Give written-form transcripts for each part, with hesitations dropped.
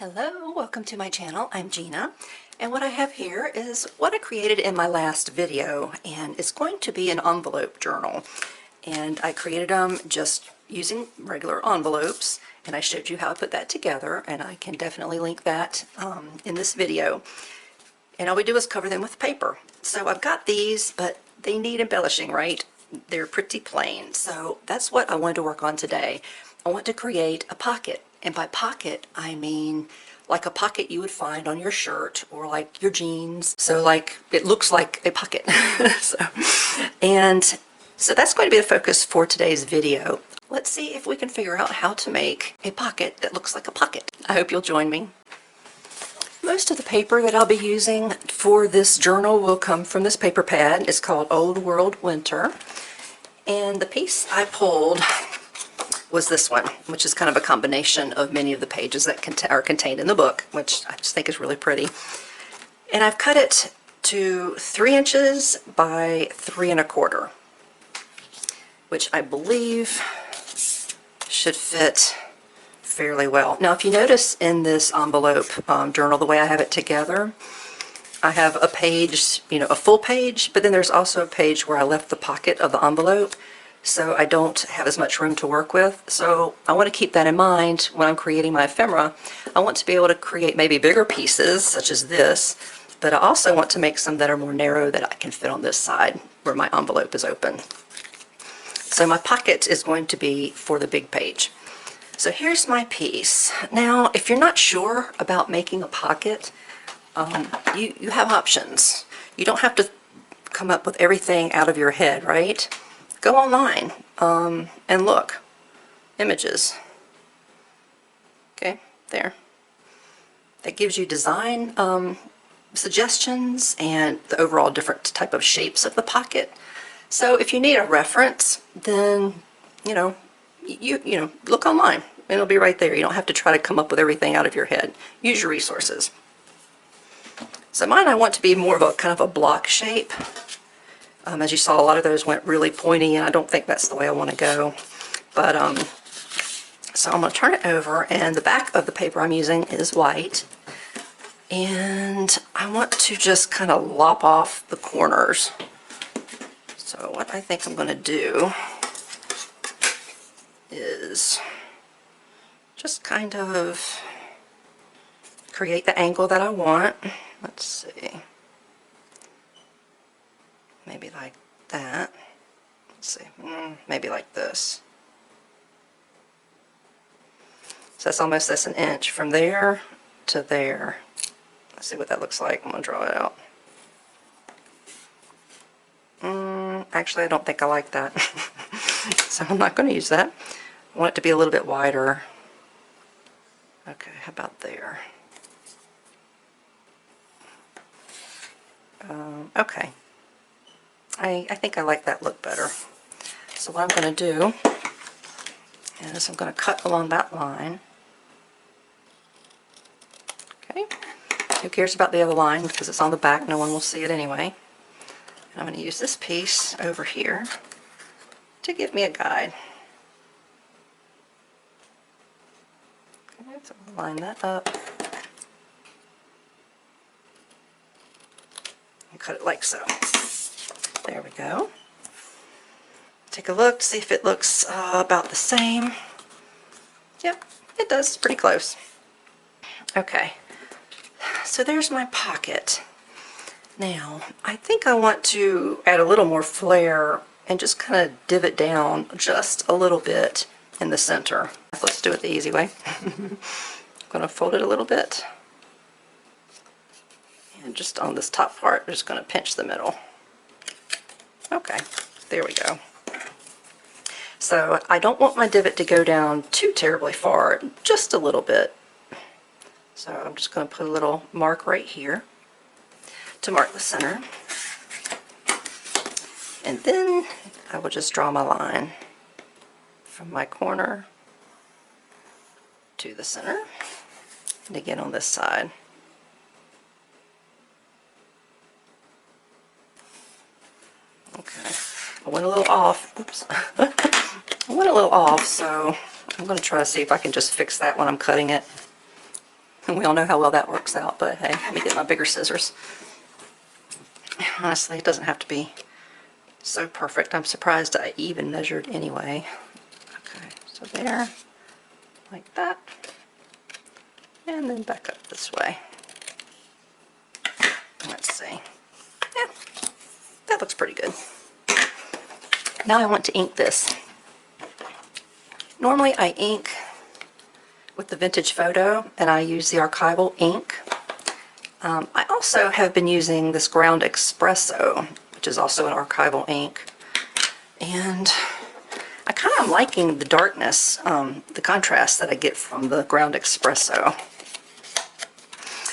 Hello, welcome to my channel. I'm Gina, and what I have here is what I created in my last video, and it's going to be an envelope journal. And I created them just using regular envelopes, and I showed you how I put that together, and I can definitely link that in this video. And all we do is cover them with paper. So I've got these, but they need embellishing, right? They're pretty plain, so that's what I wanted to work on today. I want to create a pocket. And by pocket, I mean like a pocket you would find on your shirt or like your jeans. So like it looks like a pocket. so that's going to be the focus for today's video. Let's see if we can figure out how to make a pocket that looks like a pocket. I hope you'll join me. Most of the paper that I'll be using for this journal will come from this paper pad. It's called Old World Winter. And the piece I pulled was this one, which is kind of a combination of many of the pages that are contained in the book, which I just think is really pretty. And I've cut it to 3 inches by 3 1/4, which I believe should fit fairly well. Now, if you notice in this envelope journal, the way I have it together, I have a page, a full page, but then there's also a page where I left the pocket of the envelope, so I don't have as much room to work with. So I want to keep that in mind when I'm creating my ephemera. I want to be able to create maybe bigger pieces, such as this, but I also want to make some that are more narrow that I can fit on this side where my envelope is open. So my pocket is going to be for the big page. So here's my piece. Now, if you're not sure about making a pocket, you have options. You don't have to come up with everything out of your head, right? Go online and look. Images. Okay, there. That gives you design suggestions and the overall different type of shapes of the pocket. So if you need a reference, then you look online. It'll be right there. You don't have to try to come up with everything out of your head. Use your resources. So mine I want to be more of a kind of a block shape. As you saw, a lot of those went really pointy, and I don't think that's the way I want to go. But so I'm going to turn it over, and the back of the paper I'm using is white. And I want to just kind of lop off the corners. So what I think I'm going to do is just kind of create the angle that I want. Let's see. Maybe like that. Let's see. Maybe like this. So that's an inch from there to there. Let's see what that looks like. I'm going to draw it out. Actually, I don't think I like that. So I'm not going to use that. I want it to be a little bit wider. Okay, how about there? Okay. I think I like that look better. So what I'm going to do is I'm going to cut along that line. Okay. Who cares about the other line because it's on the back, no one will see it anyway. And I'm going to use this piece over here to give me a guide. Okay, so I'll line that up. And cut it like so. There we go. Take a look, see if it looks about the same. Yep, it does. It's pretty close. Okay, so there's my pocket. Now, I think I want to add a little more flair and just kind of divot down just a little bit in the center. Let's do it the easy way. I'm going to fold it a little bit. And just on this top part, I'm just going to pinch the middle. Okay, there we go. So I don't want my divot to go down too terribly far, just a little bit. So I'm just going to put a little mark right here to mark the center. And then I will just draw my line from my corner to the center. And again on this side. Okay, I went a little off. Oops. I went a little off, so I'm going to try to see if I can just fix that when I'm cutting it. We all know how well that works out, but hey, let me get my bigger scissors. Honestly, it doesn't have to be so perfect. I'm surprised I even measured anyway. Okay, so there, like that, and then back up this way. Let's see. Yeah, that looks pretty good. Now I want to ink this. Normally I ink with the Vintage Photo, and I use the archival ink. I also have been using this Ground Espresso, which is also an archival ink, and I kind of am liking the darkness, the contrast that I get from the Ground Espresso.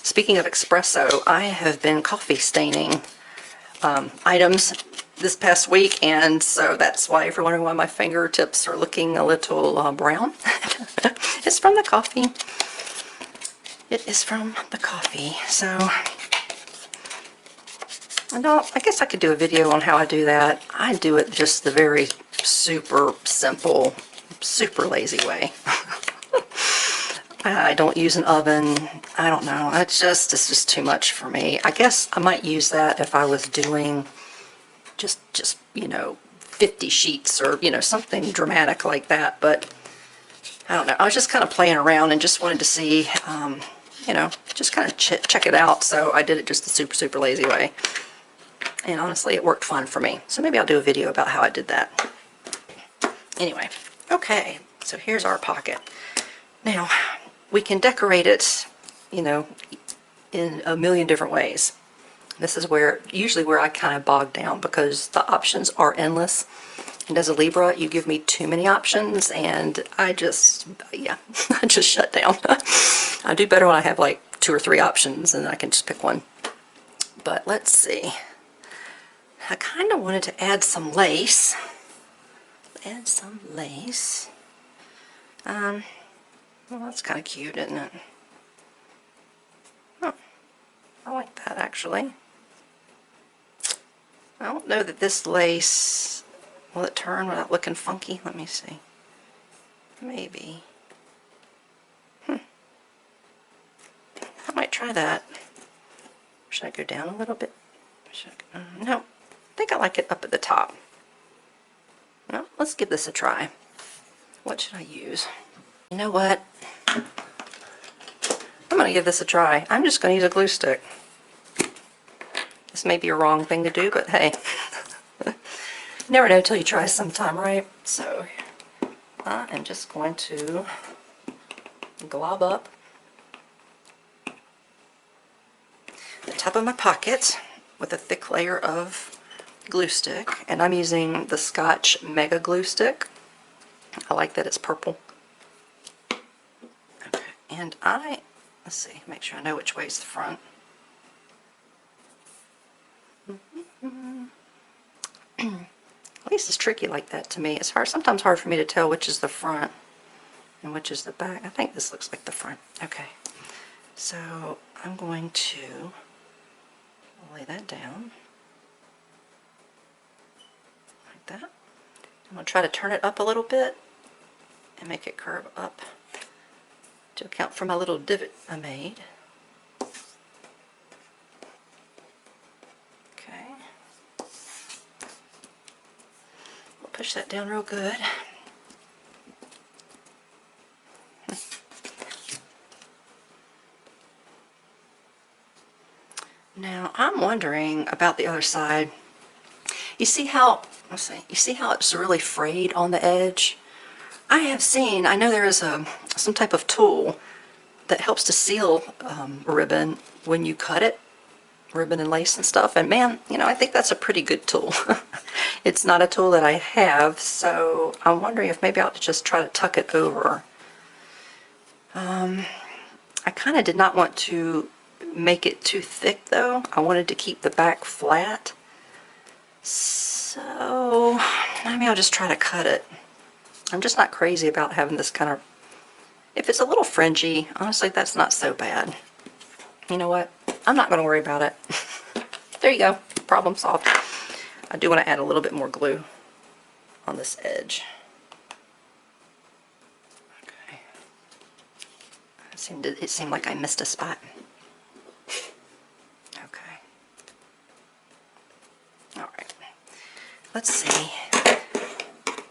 Speaking of espresso, I have been coffee staining items this past week, and so that's why, if you're wondering why my fingertips are looking a little brown, it's from the coffee. It is from the coffee. So, I guess I could do a video on how I do that. I do it just the very super simple, super lazy way. I don't use an oven. I don't know. It's just too much for me. I guess I might use that if I was doing just you know, 50 sheets or, you know, something dramatic like that. But I don't know. I was just kind of playing around and just wanted to see, you know, just kind of check it out. So I did it just the super lazy way. And honestly, it worked fine for me. So maybe I'll do a video about how I did that. Anyway, okay. So here's our pocket. Now, we can decorate it, you know, in a million different ways. This is usually where I kind of bog down, because the options are endless. And as a Libra, you give me too many options, and I just shut down. I do better when I have like 2 or 3 options and I can just pick one. But let's see. I kind of wanted to add some lace. Well, that's kind of cute, isn't it? Oh, I like that, actually. I don't know that this lace, will it turn without looking funky? Let me see. Maybe. I might try that. Should I go down a little bit? No, I think I like it up at the top. Well, let's give this a try. What should I use? You know what? I'm going to give this a try. I'm just going to use a glue stick. This may be a wrong thing to do, but hey. You never know till you try sometime, right? So I am just going to glob up the top of my pocket with a thick layer of glue stick, and I'm using the Scotch Mega Glue Stick. I like that it's purple. Okay, and let's see, make sure I know which way is the front. At least it's tricky like that to me. It's sometimes hard for me to tell which is the front and which is the back. I think this looks like the front. Okay, so I'm going to lay that down like that. I'm going to try to turn it up a little bit and make it curve up to account for my little divot I made. Okay. We'll push that down real good. Now I'm wondering about the other side. You see how, you see how it's really frayed on the edge? I know there is some type of tool that helps to seal ribbon when you cut it, ribbon and lace and stuff, and man, you know, I think that's a pretty good tool. It's not a tool that I have, so I'm wondering if maybe I ought to just try to tuck it over. I kind of did not want to make it too thick though. I wanted to keep the back flat, so maybe I'll just try to cut it. I'm just not crazy about having this kind of, if it's a little fringy, honestly, that's not so bad. You know what? I'm not going to worry about it. There you go. Problem solved. I do want to add a little bit more glue on this edge. Okay. It seemed like I missed a spot. Okay. All right. Let's see.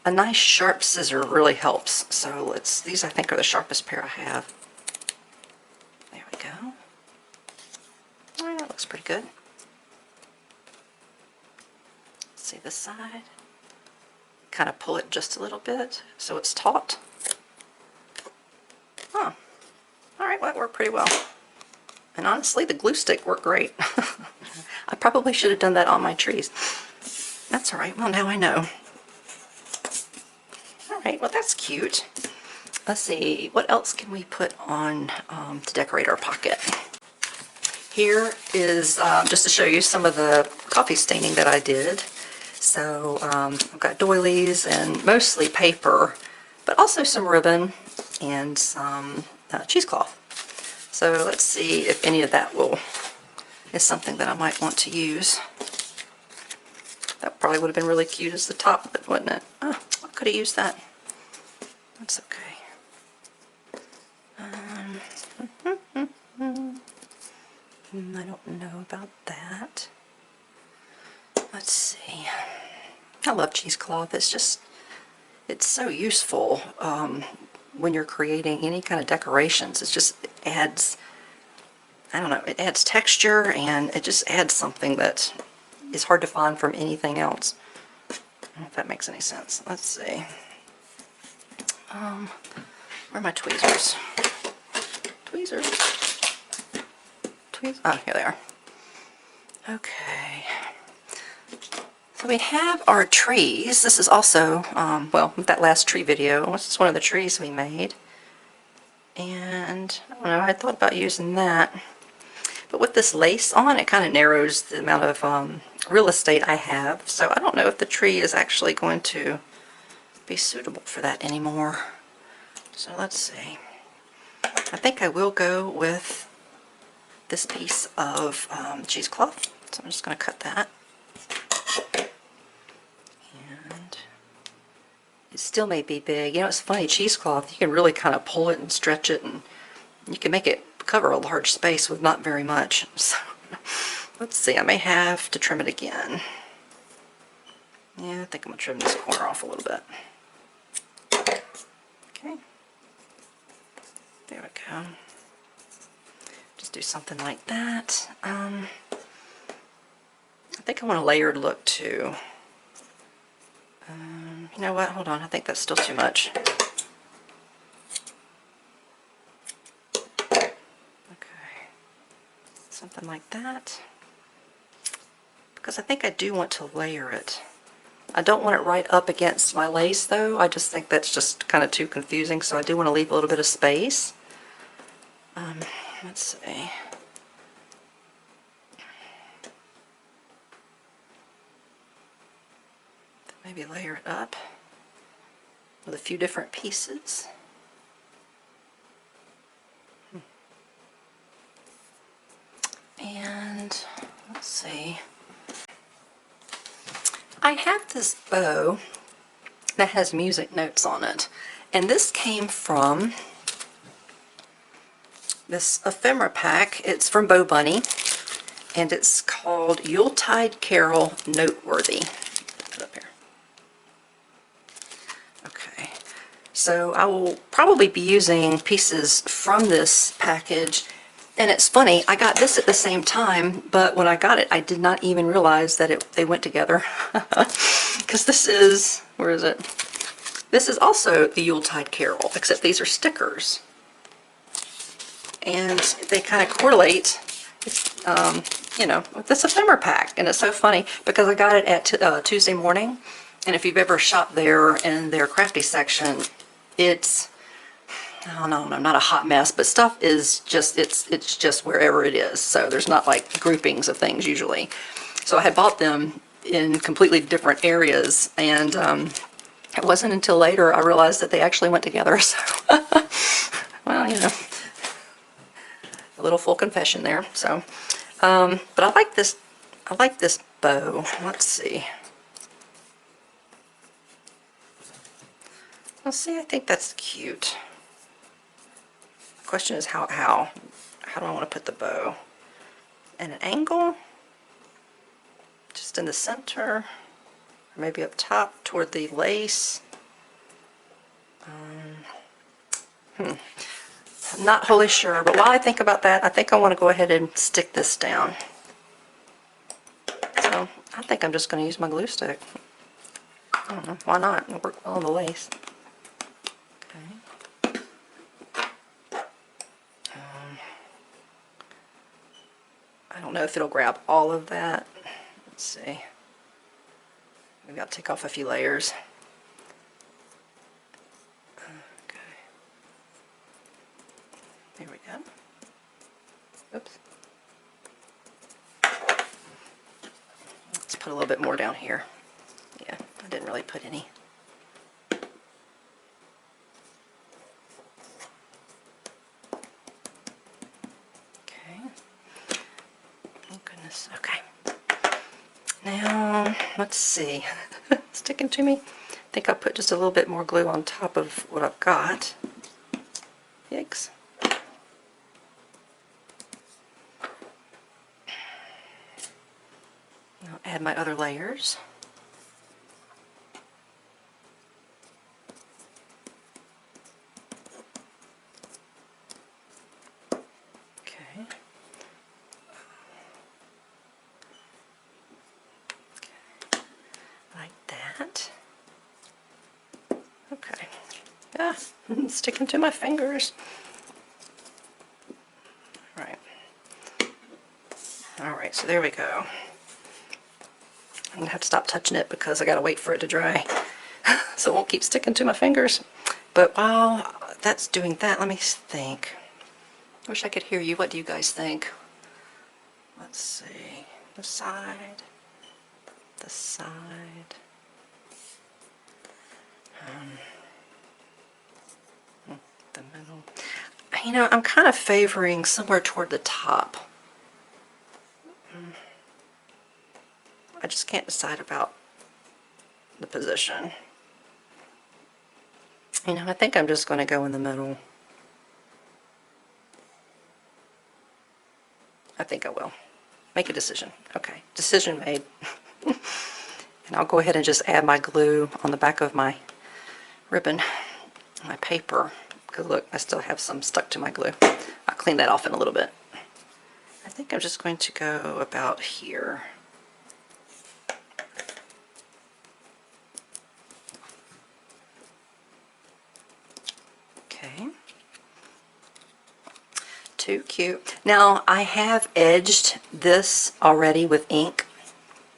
A nice sharp scissor really helps. So these I think are the sharpest pair I have. There we go. All right, that looks pretty good. Let's see this side. Kind of pull it just a little bit so it's taut. Huh. All right, well, that worked pretty well. And honestly, the glue stick worked great. I probably should have done that on my trees. That's all right. Well, now I know. All right, well, that's cute. Let's see, what else can we put on to decorate our pocket? Here is just to show you some of the coffee staining that I did. So I've got doilies and mostly paper, but also some ribbon and some cheesecloth. So let's see if any of that is something that I might want to use. That probably would have been really cute as the top, but wouldn't it? Oh, I could have used that. That's okay. I don't know about that. Let's see. I love cheesecloth. It's so useful when you're creating any kind of decorations. It adds, I don't know, it adds texture, and it just adds something that is hard to find from anything else. I don't know if that makes any sense. Let's see. Where are my tweezers? Tweezers. Oh, here they are. Okay. So we have our trees. This is also, well, that last tree video. This is one of the trees we made. And, I don't know, I thought about using that. But with this lace on, it kind of narrows the amount of real estate I have. So I don't know if the tree is actually going to be suitable for that anymore. So let's see. I think I will go with this piece of cheesecloth. So I'm just going to cut that. And it still may be big. You know, it's funny, cheesecloth, you can really kind of pull it and stretch it, and you can make it cover a large space with not very much. So let's see, I may have to trim it again. Yeah, I think I'm going to trim this corner off a little bit. Okay. There we go. Just do something like that. I think I want a layered look too. You know what? Hold on. I think that's still too much. Okay. Something like that. Because I think I do want to layer it. I don't want it right up against my lace though. I just think that's just kind of too confusing, so I do want to leave a little bit of space. Let's see. Maybe layer it up with a few different pieces. And let's see. I have this bow that has music notes on it, and this came from this ephemera pack. It's from Bo Bunny, and it's called Yuletide Carol Noteworthy. Put it up here. Okay, so I will probably be using pieces from this package. And it's funny, I got this at the same time, but when I got it, I did not even realize that they went together. Because this is, where is it? This is also the Yuletide Carol, except these are stickers. And they kind of correlate, you know, with this ephemera pack. And it's so funny because I got it at Tuesday morning. And if you've ever shopped there in their crafty section, it's, I don't know, not a hot mess, but stuff is just, it's just wherever it is. So there's not like groupings of things usually. So I had bought them in completely different areas, and it wasn't until later I realized that they actually went together. So, well, you know, a little full confession there. So, but I like this bow. Let's see. Let's see, I think that's cute. question is how do I want to put the bow? At an angle? Just in the center? Or maybe up top toward the lace? I'm not wholly sure, but while I think about that, I think I want to go ahead and stick this down. So I think I'm just going to use my glue stick. I don't know, why not? It'll work well on the lace. Okay. I don't know if it'll grab all of that. Let's see. Maybe I'll take off a few layers. Okay. There we go. Oops. Let's put a little bit more down here. Yeah, I didn't really put any. Okay. Oh goodness, okay. Now, let's see. Sticking to me. I think I'll put just a little bit more glue on top of what I've got. Yikes. I'll add my other layers. Okay. Like that. Okay. Yeah, sticking to my fingers. Alright, so there we go. I'm going to have to stop touching it because I got to wait for it to dry. So it won't keep sticking to my fingers. But while that's doing that, let me think. I wish I could hear you. What do you guys think? Let's see. The side. The side. The middle. You know, I'm kind of favoring somewhere toward the top. I just can't decide about the position. You know, I think I'm just going to go in the middle. I think I will. Make a decision. Okay, decision made. And I'll go ahead and just add my glue on the back of my ribbon, my paper. Because look, I still have some stuck to my glue. I'll clean that off in a little bit. I think I'm just going to go about here. Okay. Too cute. Now I have edged this already with ink,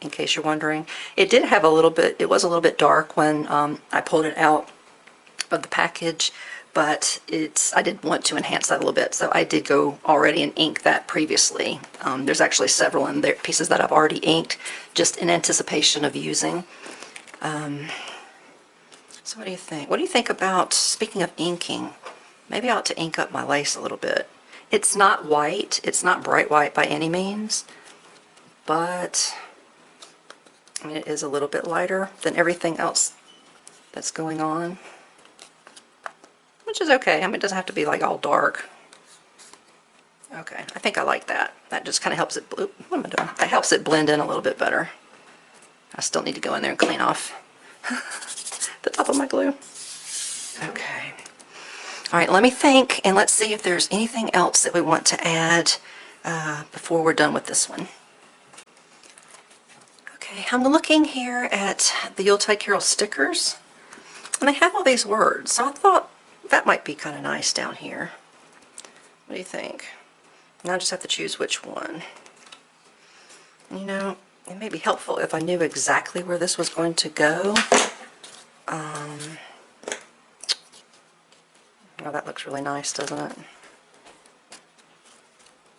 in case you're wondering. It did have a little bit, it was a little bit dark when I pulled it out of the package, but I did want to enhance that a little bit, so I did go already and ink that previously. There's actually several in there, pieces that I've already inked, just in anticipation of using. So what do you think? What do you think about, speaking of inking, maybe I ought to ink up my lace a little bit. It's not white, it's not bright white by any means, but I mean, it is a little bit lighter than everything else that's going on, which is okay. I mean, it doesn't have to be like all dark. Okay, I think I like that. That just kind of helps it, what am I doing? That helps it blend in a little bit better. I still need to go in there and clean off the top of my glue. Okay. All right, let me think, and let's see if there's anything else that we want to add before we're done with this one. Okay, I'm looking here at the Yuletide Carol stickers, and they have all these words, so I thought that might be kind of nice down here. What do you think? Now I just have to choose which one. You know, it may be helpful if I knew exactly where this was going to go. Oh, that looks really nice, doesn't it?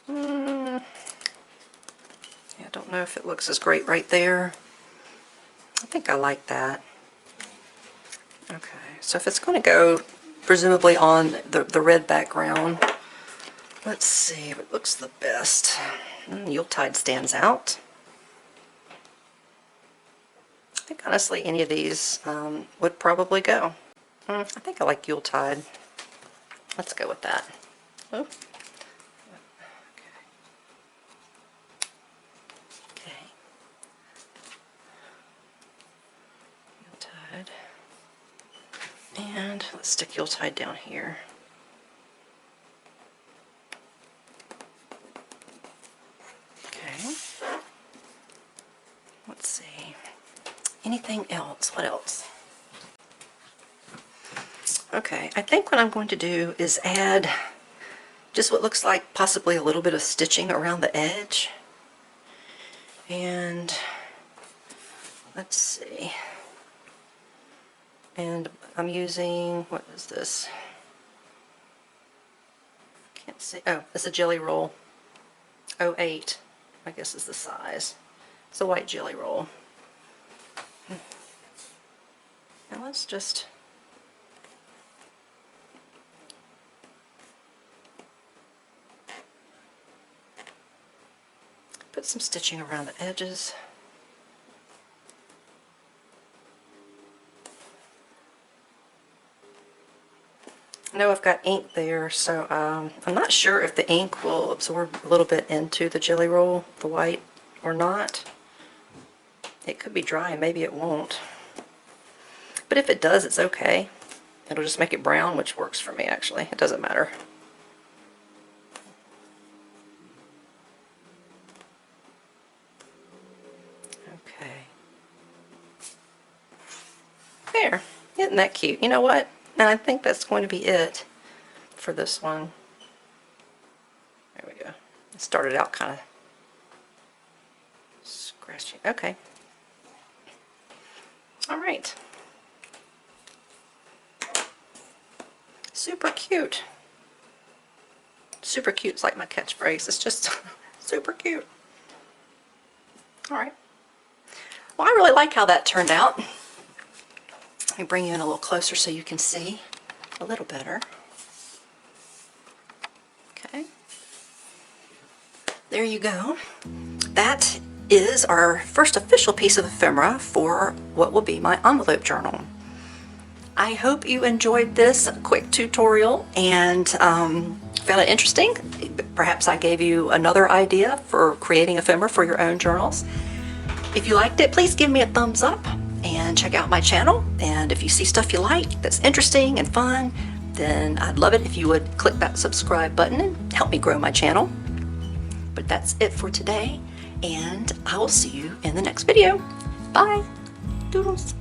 Yeah, I don't know if it looks as great right there. I think I like that. Okay, so if it's going to go presumably on the red background, let's see what looks the best. Yuletide stands out. I think honestly any of these would probably go. I think I like Yuletide. Let's go with that. Oh. Okay. Yuletide. And let's stick Yuletide down here. Okay. Let's see. Anything else? What else? Okay, I think what I'm going to do is add just what looks like possibly a little bit of stitching around the edge. And let's see. And I'm using, what is this? Can't see. Oh, it's a Jelly Roll. 08, I guess is the size. It's a white Jelly Roll. Now let's just put some stitching around the edges. I know I've got ink there, so I'm not sure if the ink will absorb a little bit into the Jelly Roll, the white, or not. It could be dry, maybe it won't. But if it does, it's okay. It'll just make it brown, which works for me actually. It doesn't matter. Okay. There. Isn't that cute? You know what? And I think that's going to be it for this one. There we go. It started out kind of scratchy. Okay. All right. Super cute. Super cute is like my catchphrase. It's just super cute. All right. Well, I really like how that turned out. Let me bring you in a little closer so you can see a little better. Okay. There you go. That is our first official piece of ephemera for what will be my envelope journal. I hope you enjoyed this quick tutorial and found it interesting. Perhaps I gave you another idea for creating ephemera for your own journals. If you liked it, please give me a thumbs up and check out my channel. And if you see stuff you like that's interesting and fun, then I'd love it if you would click that subscribe button and help me grow my channel. But that's it for today, and I will see you in the next video. Bye! Doodles!